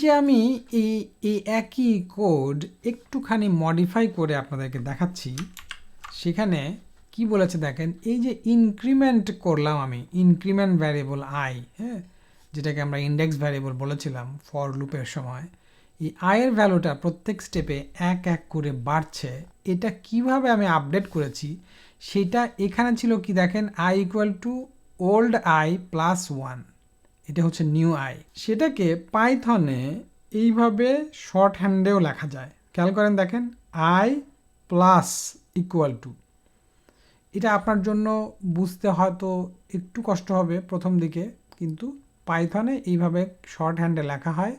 যে আমি এই একই কোড একটুখানি মডিফাই করে আপনাদেরকে দেখাচ্ছি। সেখানে কি বলেছে দেখেন, এই যে ইনক্রিমেন্ট করলাম আমি, ইনক্রিমেন্ট ভ্যারিয়েবল আই, হ্যাঁ, যেটাকে আমরা ইন্ডেক্স ভ্যারিয়েবল বলেছিলাম ফর লুপের সময়, এই আয়ের ভ্যালুটা প্রত্যেক স্টেপে এক এক করে বাড়ছে। এটা কিভাবে আমি আপডেট করেছি সেটা এখানে ছিল কি দেখেন, I equal to old I plus 1, এটা হচ্ছে নিউ আই। সেটাকে পাইথনে এইভাবে শর্ট হ্যান্ডেও লেখা যায়। খেয়াল করেন দেখেন, আই প্লাস ইকুয়াল টু, এটা আপনার জন্য বুঝতে হয়তো একটু কষ্ট হবে প্রথম দিকে, কিন্তু পাইথনে এইভাবে শর্ট হ্যান্ডে লেখা হয়।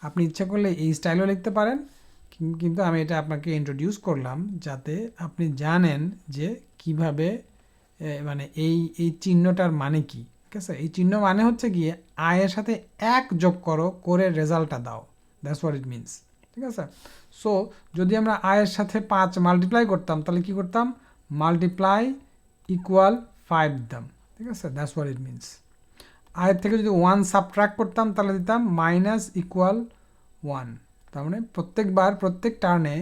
আপনি ইচ্ছা করলে এই স্টাইলও লিখতে পারেন, কিন্তু আমি এটা আপনাকে ইন্ট্রোডিউস করলাম যাতে আপনি জানেন যে কিভাবে মানে এই চিহ্নটার মানে কি। ঠিক আছে, এই চিহ্ন মানে হচ্ছে গিয়ে আয়ের সাথে এক যোগ করো, করে রেজাল্টটা দাও, দ্যাটস হোয়াট ইট মিনস। ঠিক আছে, সো যদি আমরা আয়ের সাথে 5 মাল্টিপ্লাই করতাম তাহলে কি করতাম, মাল্টিপ্লাই ইকুয়াল 5 দিতাম। ঠিক আছে, দ্যাটস হোয়াট ইট মিনস। আয়ের থেকে যদি 1 সাবট্রাক্ট করতাম তাহলে দিতাম মাইনাস ইকুয়াল 1। তার মানে প্রত্যেকবার প্রত্যেক টার্নে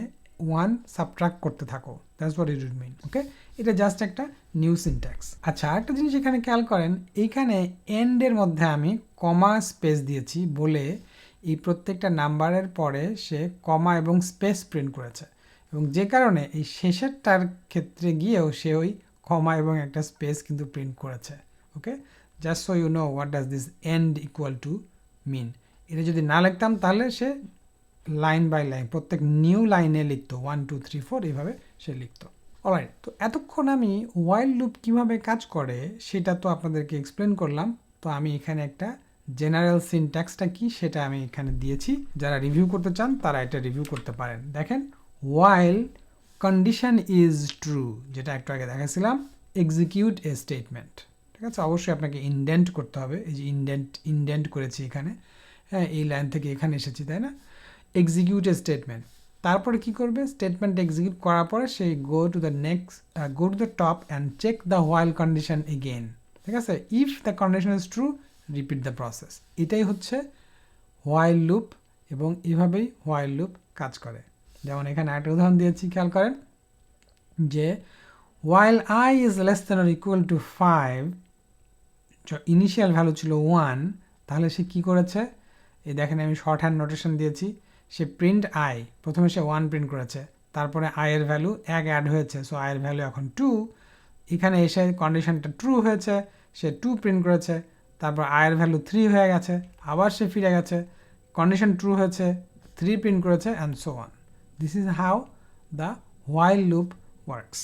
1 সাবট্রাক্ট করতে থাকো, that's what it would mean. Okay, এটা জাস্ট একটা নিউ সিনট্যাক্স। আচ্ছা, একটা জিনিস এখানে খেয়াল করেন, এইখানে এন্ডের মধ্যে আমি কমা স্পেস দিয়েছি বলে এই প্রত্যেকটা নাম্বারের পরে সে কমা এবং স্পেস প্রিন্ট করেছে, এবং যে কারণে এই শেষেরটার ক্ষেত্রে গিয়েও সে ওই কমা এবং একটা স্পেস কিন্তু প্রিন্ট করেছে। Okay, just so you know what does this end equal to mean. এটা যদি না লিখতাম তাহলে সে লাইন বাই লাইন প্রত্যেক নিউ লাইনে লিখতো 1 2 3 4 এইভাবে সে লিখতো। অলরাইট, তো এতক্ষণ আমি ওয়াইল লুপ কিভাবে কাজ করে সেটা তো আপনাদেরকে এক্সপ্লেন করলাম। তো আমি এখানে একটা জেনারেল সিনট্যাক্সটা কি সেটা আমি এখানে দিয়েছি, যারা রিভিউ করতে চান তারা এটা রিভিউ করতে পারেন। দেখেন, ওয়াইল কন্ডিশন ইজ ট্রু, যেটা একটু আগে দেখাছিলাম, এক্সিকিউট এ স্টেটমেন্ট। ঠিক আছে, অবশ্যই আপনাকে ইনডেন্ট করতে হবে, এই যে ইনডেন্ট করেছি এখানে, হ্যাঁ, এই লাইন থেকে এখানে এসেছি, তাই না। এক্সিকিউট এ স্টেটমেন্ট, তারপরে কি করবে, স্টেটমেন্ট এক্সিকিউট করার পরে সেই go to the top and check the while condition again. ঠিক আছে, if the condition is true repeat the process. এটাই হচ্ছে হোয়াইল লুপ, এবং এভাবেই হোয়াইল লুপ কাজ করে। যেমন এখানে একটা উদাহরণ দিয়েছি, খেয়াল করেন যে while I is less than or equal to 5, initial value ছিল 1, তাহলে সে কি করেছে, এই দেখেন আমি শর্ট হ্যান্ড নোটেশন দিয়েছি, সে প্রিন্ট আই, প্রথমে সে 1 প্রিন্ট করেছে, তারপরে আয়ের ভ্যালু 1 অ্যাড হয়েছে, সো আয়ের ভ্যালু এখন 2। এখানে এসে কন্ডিশনটা ট্রু হয়েছে, সে 2 প্রিন্ট করেছে, তারপর আয়ের ভ্যালু 3 হয়ে গেছে, আবার সে ফিরে গেছে, কন্ডিশন ট্রু হয়েছে, 3 প্রিন্ট করেছে, and so on. This is how the while loop works.